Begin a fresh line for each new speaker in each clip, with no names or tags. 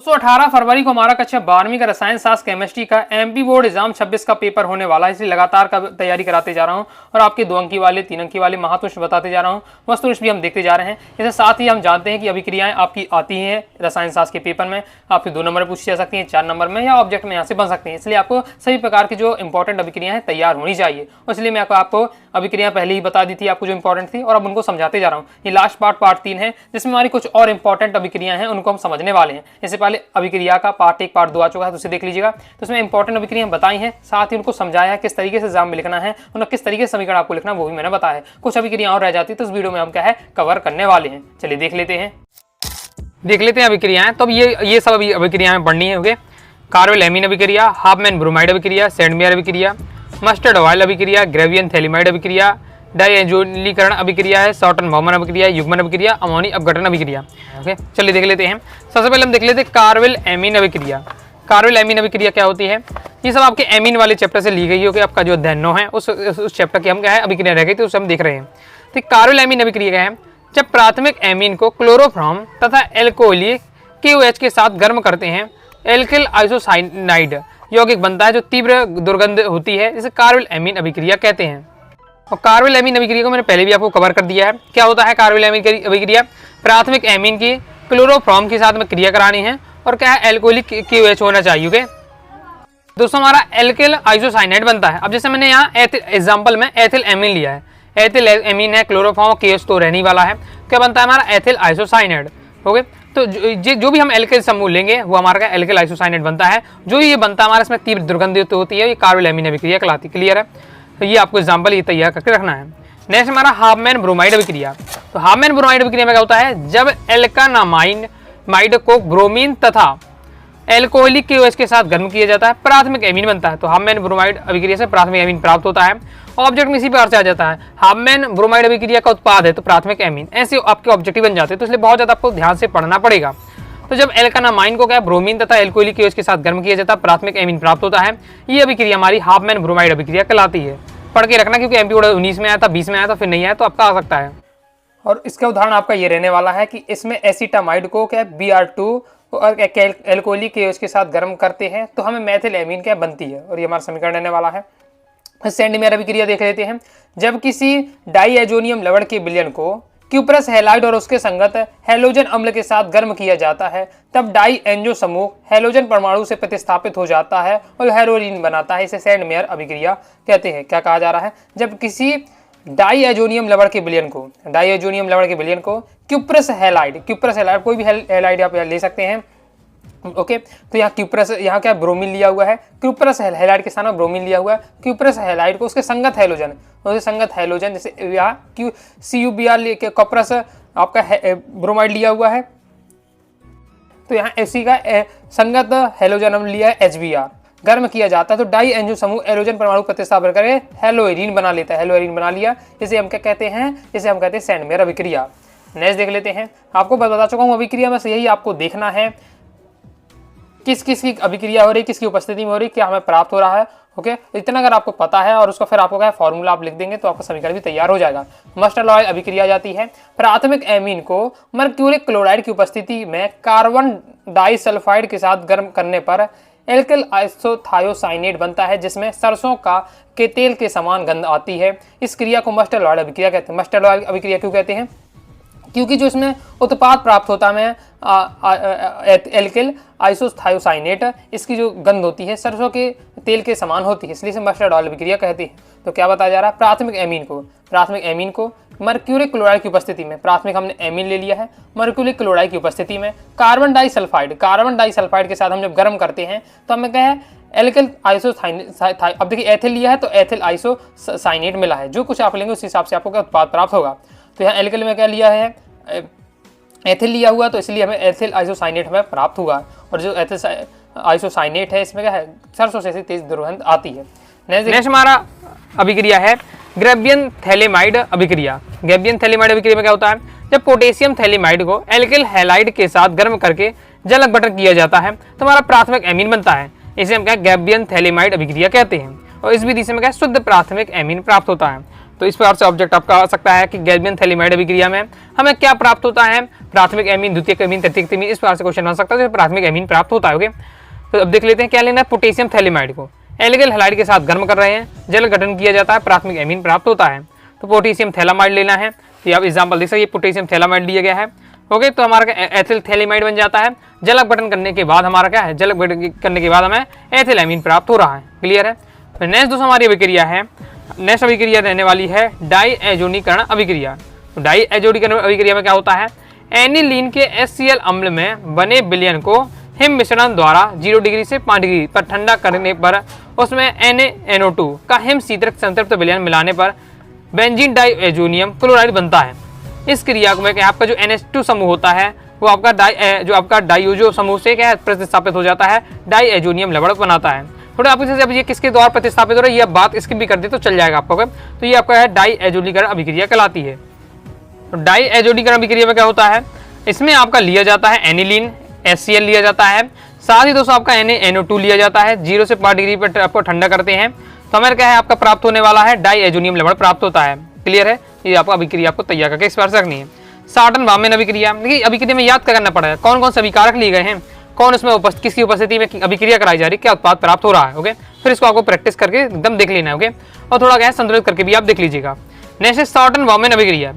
दोस्तों 18 फरवरी को हमारा कक्षा 12वीं का रसायन शास्त्र केमिस्ट्री का एमपी बोर्ड एग्जाम 26 का पेपर होने वाला है, इसलिए लगातार का तैयारी कराते जा रहा हूं और आपके 2 अंकी वाले 3 अंकी वाले महातुष्ट बताते जा रहा हूं। वस्तुनिष्ठ भी हम देखते जा रहे हैं। इसके साथ ही हम जानते हैं कि अभिक्रियाएं आपकी आती हैं रसायन शास्त्र के पेपर में, आपके 2 नंबर में पूछी जा सकती हैं, 4 नंबर में या ऑब्जेक्ट में यहाँ से बन सकती हैं। इसलिए आपको सभी प्रकार की जो इंपॉर्टेंट अभिक्रियाएं हैं तैयार होनी चाहिए, इसलिए मैं आपको अभिक्रिया पहले ही बता दी थी आपको जो इंपॉर्टेंट थी और अब उनको समझाते जा रहा हूँ। ये लास्ट पार्ट 3 है जिसमें हमारी कुछ और इंपॉर्टेंट अभिक्रियाएं हैं, उनको हम समझने वाले हैं। इससे पहले अभिक्रिया का पार्ट 1 पार्ट 2 आ चुका है, तो उसे देख लीजिएगा। तो उसमें इंपॉर्टेंट अभिक्रियाएं बताई हैं, साथ ही उनको समझाया है किस तरीके से एग्जाम में लिखना है, उन्हें किस तरीके से समीकरण आपको लिखना है वो भी मैंने बताया है। कुछ अभिक्रियाएं और रह जाती है तो इस वीडियो में हम क्या है कवर करने वाले हैं। चलिए देख लेते हैं अभिक्रियाएं। तो अब ये सब अभिक्रियाएं पढ़नी है। कार्बोल एमीन अभिक्रिया, हाफमैन ब्रोमाइड अभिक्रिया, सैंडमेयर अभिक्रिया, मस्टर्ड ऑयल अभिक्रिया, ग्रेवियन थैलिमाइड अभिक्रिया, डाइएजोलीकरण अभिक्रिया है, शॉर्टन बॉमन अभिक्रिया, युग्मन अभिक्रिया, अमोनी अपघटन अभिक्रिया। ओके, चलिए देख लेते हैं। सबसे पहले हम देख लेते हैं कार्बोल एमीन अभिक्रिया। कार्बोल एमीन अभिक्रिया क्या होती है? ये सब आपके एमीन वाले चैप्टर से ली गई है कि आपका जो अध्ययन है उस चैप्टर की हम क्या है अभिक्रिया रह गई थी, उसे हम देख रहे हैं। तो कार्बोल एमीन अभिक्रिया क्या है? जब प्राथमिक एमीन को क्लोरोफॉर्म तथा एल्कोहली KOH के साथ गर्म करते हैं, एल्किल आइसोसाइनाइड यौगिक बनता है जो तीव्र दुर्गंध होती है, जिसे कार्बोल एमीन अभिक्रिया कहते हैं। और कार्बोल एमीन अभिक्रिया को मैंने पहले भी आपको कवर कर दिया है। क्या होता है कार्बोल एमीन अभिक्रिया? प्राथमिक एमीन की क्लोरोफॉर्म के साथ में क्रिया करानी है और क्या है एल्कोहलिक KOH होना चाहिए। ओके दोस्तों, हमारा एल्किल आइसोसाइनाइड बनता है। अब जैसे मैंने यहाँ एग्जाम्पल में एथिल एमीन लिया है, एथिल एमीन है, क्लोरोफॉर्म KOH तो रहने वाला है, क्या बनता है हमारा एथिल आइसोसाइनाइड। ओके, तो जो भी हम एल्किल समूह लेंगे वो हमारा एल्किल आइसोसाइनाइड बनता है। जो ये बनता है हमारा इसमें तीव्र दुर्गंध होती है, ये कार्बोल एमीन अभिक्रिया कहलाती है। क्लियर है? तो ये आपको एग्जाम्पल ये तैयार करके रखना है। नेक्स्ट हमारा हाफमैन ब्रोमाइड अभिक्रिया। तो हाफमैन ब्रोमाइड अभिक्रिया में क्या होता है? जब एल्कानामाइड को ब्रोमीन तथा एल्कोहलिक KOH के साथ गर्म किया जाता है, प्राथमिक एमीन बनता है। तो हाफमैन ब्रोमाइड अभिक्रिया से प्राथमिक एमीन प्राप्त होता है। ऑब्जेक्ट में इसी प्रकार से आ जाता है, हाफमैन ब्रोमाइड अभिक्रिया का उत्पाद है तो प्राथमिक एमीन, ऐसे आपके ऑब्जेक्टिव बन जाते हैं। तो इसलिए बहुत ज्यादा आपको ध्यान से पढ़ना पड़ेगा। तो जब एल्कानामाइन को क्या ब्रोमीन तथा एल्कोहलिक KOH के साथ गर्म किया जाता है, प्राथमिक एमीन प्राप्त होता है। ये अभिक्रिया हमारी हाफमैन ब्रोमाइड अभिक्रिया कहलाती है। पढ़ के रखना, क्योंकि MP 19 में आया था, 20 में आया था, फिर नहीं आया तो आपका आ सकता है। और इसका उदाहरण आपका ये रहने वाला है कि इसमें एसीटामाइड को क्या Br2 और एल्कोहलिक KOH के साथ गर्म करते हैं तो हमें मेथिल एमीन क्या बनती है, और ये हमारा समीकरण रहने वाला है। सैंडमेयर अभिक्रिया देख लेते हैं। जब किसी डाइएजोनियम लवण के विलयन को क्यूप्रस हैलाइड और उसके संगत हैलोजन अम्ल के साथ गर्म किया जाता है, तब डाई एंजो समूह हैलोजन परमाणु से प्रतिस्थापित हो जाता है और हेलोरीन बनाता है। इसे सैंडमेयर अभिक्रिया कहते हैं। क्या कहा जा रहा है? जब किसी डाइएजोनियम लवण के विलयन को क्यूप्रस हैलाइड कोई भी हैलाइड आप ले सकते हैं। ओके, तो यहाँ क्यूप्रस, यहाँ क्या ब्रोमीन लिया हुआ है, क्यूप्रस हैलाइड के स्थान में ब्रोमीन लिया हुआ है। क्यूप्रस हैलाइड को उसके संगत हैलोजन जैसे यहाँ CuBr कॉप्रस आपका ब्रोमाइड लिया हुआ है, तो यहाँ इसी का संगत हैलोजन हम लिया है HBr, गर्म किया जाता है तो डाई एंजो समूह हैलोजन परमाणु प्रतिस्थापित करके हेलोइरिन बना लेता है। हेलोइरिन बना लिया, इसे हम क्या कहते हैं? इसे हम कहते हैं सैंडमेयर अभिक्रिया। नेक्स्ट देख लेते हैं। आपको बता चुका हूँ अभिक्रिया में से यही आपको देखना है किस किस की अभिक्रिया हो रही है, किसकी उपस्थिति में हो रही है, क्या हमें प्राप्त हो रहा है। ओके, इतना अगर आपको पता है और उसका फिर आपको क्या फॉर्मूला आप लिख देंगे तो आपका समीकरण भी तैयार हो जाएगा। मस्टर्ड ऑयल अभिक्रिया जाती है। प्राथमिक एमीन को मर्क्यूरिक क्लोराइड की उपस्थिति में कार्बन डाइसल्फाइड के साथ गर्म करने पर एल्किल आइसोथायोसाइनेट बनता है, जिसमें सरसों के तेल के समान गंध आती है। इस क्रिया को मस्टर्ड ऑयल अभिक्रिया कहते हैं। मस्टर्ड ऑयल अभिक्रिया क्यों कहते हैं? क्योंकि जो इसमें उत्पाद प्राप्त होता है एल्किल आइसोथायोसाइनेट, इसकी जो गंध होती है सरसों के तेल के समान होती है, इसलिए इसे मस्टर्ड ऑयल अभिक्रिया कहते हैं। तो क्या बताया जा रहा है? प्राथमिक एमीन को मर्क्यूरिक क्लोराइड की उपस्थिति में, प्राथमिक हमने एमीन ले लिया है, मर्क्यूरिक क्लोराइड की उपस्थिति में कार्बन डाइसल्फाइड के साथ हम जब गर्म करते हैं तो हमें क्या है एल्किल आइसोसाइनेट। अब देखिए एथिल लिया है तो एथिल आइसोसाइनेट मिला है। जो कुछ आप लेंगे उस हिसाब से आपको क्या उत्पाद प्राप्त होगा। तो यहाँ एल्किल में क्या लिया है? एथिल लिया हुआ, तो इसलिए हमें एथिल आइसोसाइनेट हमें प्राप्त हुआ। और जो एथिल आइसोसाइनेट है इसमें क्या है? सरसों से तेज दुर्गंध आती है। नेक्स्ट हमारा अभिक्रिया है ग्रेवियन थैलिमाइड अभिक्रिया। ग्रेवियन थैलिमाइड अभिक्रिया में क्या होता है? जब पोटेशियम थैलिमाइड को एल्किल हैलाइड के साथ गर्म करके जल अपघटन किया जाता है तो हमारा प्राथमिक एमीन बनता है। इसे हम क्या ग्रेवियन थैलिमाइड अभिक्रिया कहते हैं। और इस विधि से में क्या शुद्ध प्राथमिक एमीन प्राप्त होता है। तो इस प्रकार से ऑब्जेक्ट आपका आ सकता है कि गैल्बियन थैलिमाइड अभिक्रिया में हमें क्या प्राप्त होता है, प्राथमिक एमीन, द्वितीयक एमीन, तृतीयक एमीन, इस प्रकार से क्वेश्चन बन सकता है। तो प्राथमिक एमीन प्राप्त होता है। ओके, तो अब देख लेते हैं क्या लेना है। पोटेशियम थैलिमाइड को एल्किल हैलाइड के साथ गर्म कर रहे हैं, जल गठन किया जाता है, प्राथमिक एमीन प्राप्त होता है। तो पोटेशियम थैलामाइड लेना है। तो आप एग्जाम्पल देख सकते, पोटेशियम थैलामाइड लिया गया है। ओके, तो हमारा एथिल थैलिमाइड बन जाता है। जल अपघटन करने के बाद हमारा क्या है, जल अपघटन करने के बाद हमें एथिल एमीन प्राप्त हो रहा है। क्लियर है। फिर नेक्स्ट दोस्तों हमारी अभिक्रिया है, नेक्स्ट अभिक्रिया रहने वाली है डाई एजोनीकरण अभिक्रिया। तो डाई एजोनीकरण अभिक्रिया में क्या होता है, एनिलीन के HCl अम्ल में बने विलयन को हिम मिश्रण द्वारा 0 डिग्री से 5 डिग्री पर ठंडा करने पर उसमें NaNO2 का हिम शीतरक संतृप्त विलयन मिलाने पर बेंजीन डाइएजोनियम क्लोराइड बनता है। इस क्रिया में क्या आपका जो NH2 समूह होता है वो आपका डाइओजो समूह से क्या प्रतिस्थापित हो जाता है, डाइएजोनियम लवण बनाता है। थोड़ा आप अब ये किसके द्वारा प्रतिस्थापित हो रहा है, ये बात इसकी भी कर दे तो चल जाएगा आपको। तो ये आपका है डाइएजोनीकरण अभिक्रिया कहलाती है। तो डाइएजोनीकरण अभिक्रिया में क्या होता है, इसमें आपका लिया जाता है एनिलीन HCl लिया जाता है, साथ ही दोस्तों आपका NaNO2 लिया जाता है, 0 से 5 डिग्री पर आपको ठंडा करते हैं। तो हमारे क्या है आपका प्राप्त होने वाला है डाइएजोनियम लवण प्राप्त होता है। क्लियर है। ये आपको अभिक्रिया आपको तैयार करके इस बार से रखनी है। साटन वामेन अभिक्रिया, देखिए अभिक्रिया में याद करना पड़ेगा कौन कौन से अभिकारक लिए गए हैं, कौन उसमें किसकी उपस्थिति में अभिक्रिया कराई जा रही है, क्या उत्पाद प्राप्त हो रहा है। ओके, फिर इसको आपको प्रैक्टिस करके एकदम देख लेना है। ओके, और थोड़ा क्या संतुलित करके भी आप देख लीजिएगा। नेक्स्ट है साटन वामेन अभिक्रिया।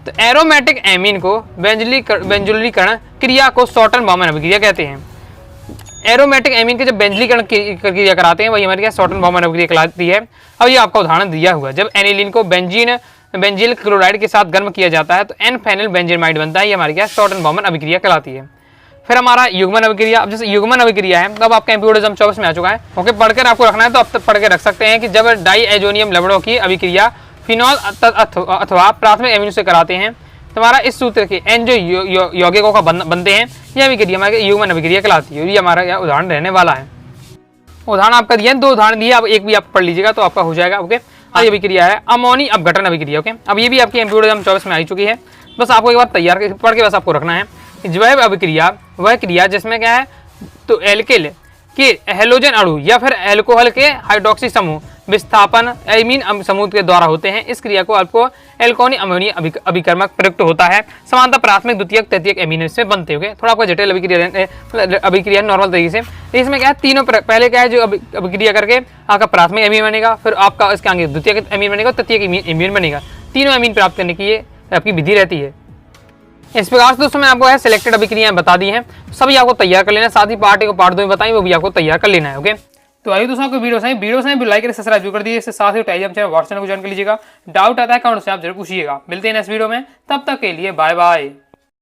तो एरोमेटिक एमीन को बेंजोलीकरण क्रिया को साटन वामेन अभिक्रिया कहते हैं। एरोमेटिक एमीन के जब बेंजलीकरण क्रिया कराते हैं वही हमारी साटन वामेन अभिक्रिया कहलाती है। अब ये आपका उदाहरण दिया हुआ है, जब एनिलीन को बेंजील क्लोराइड के साथ गर्म किया जाता है तो एन फेनिल बेंजीमाइड बनता है। ये हमारी क्या साटन वामेन अभिक्रिया कहलाती है। फिर हमारा युग्मन अभिक्रिया, अब जैसे युग्मन अभिक्रिया है तो अब आपका एमपीओडिज्म 24 में आ चुका है। ओके, पढ़कर आपको रखना है तो अब तक पढ़ के रख सकते हैं कि जब डाइएजोनियम लवणों की अभिक्रिया फिनॉल अथवा प्राथमिक एमिनो से कराते हैं तो हमारा इस सूत्र के एन जो यौगिकों का बनते हैं, यह अभिक्रिया हमारी युग्मन अभिक्रिया कहलाती है। ये हमारा उदाहरण रहने वाला है। उदाहरण आपका दिया, 2 उदाहरण दिए, अब एक भी आप पढ़ लीजिएगा तो आपका हो जाएगा। ओके, ये अभिक्रिया है अमोनी अपघटन अभिक्रिया। ओके, अब ये भी आपकी एमपीओडिज्म 24 में आई चुकी है। बस आपको एक बार तैयार पढ़ के बस आपको रखना है। जैव अभिक्रिया वह क्रिया जिसमें क्या है, तो एल्किल के हेलोजन अणु या फिर एल्कोहल के हाइड्रोक्सी समूह विस्थापन एमीन समूह के द्वारा होते हैं। इस क्रिया को आपको एल्कोनी अमोनिया अभिकर्मक प्रयुक्त होता है। समानता प्राथमिक, द्वितीयक, तृतीयक एमीन से बनते हुए थोड़ा आपका जटिल अभिक्रिया नॉर्मल तरीके से। इसमें क्या है, तीनों पहले क्या है जो अभिक्रिया करके आपका प्राथमिक एमीन बनेगा, फिर आपका इसके आगे द्वितीयक एमीन बनेगा, तृतीयक एमीन बनेगा। तीनों एमीन प्राप्त करने की ये आपकी विधि रहती है। इस प्रकार से दोस्तों मैं आपको है सिलेक्टेड अभिक्रियाएं बता दी हैं, सभी आपको तैयार कर लेना। साथ ही पार्ट को पार्ट 2 में बताई वो भी आपको तैयार कर लेना है। ओके, तो आइए दोस्तों आपको वीडियो से लाइक करके सब्सक्राइब कर दीजिए। इसके साथ ही टेलीग्राम चैनल व्हाट्सएप को ज्वाइन कर लीजिएगा। डाउट आता है कमेंट से आप जरूर पूछिएगा। मिलते हैं नेक्स्ट वीडियो में, तब तक के लिए बाय बाय।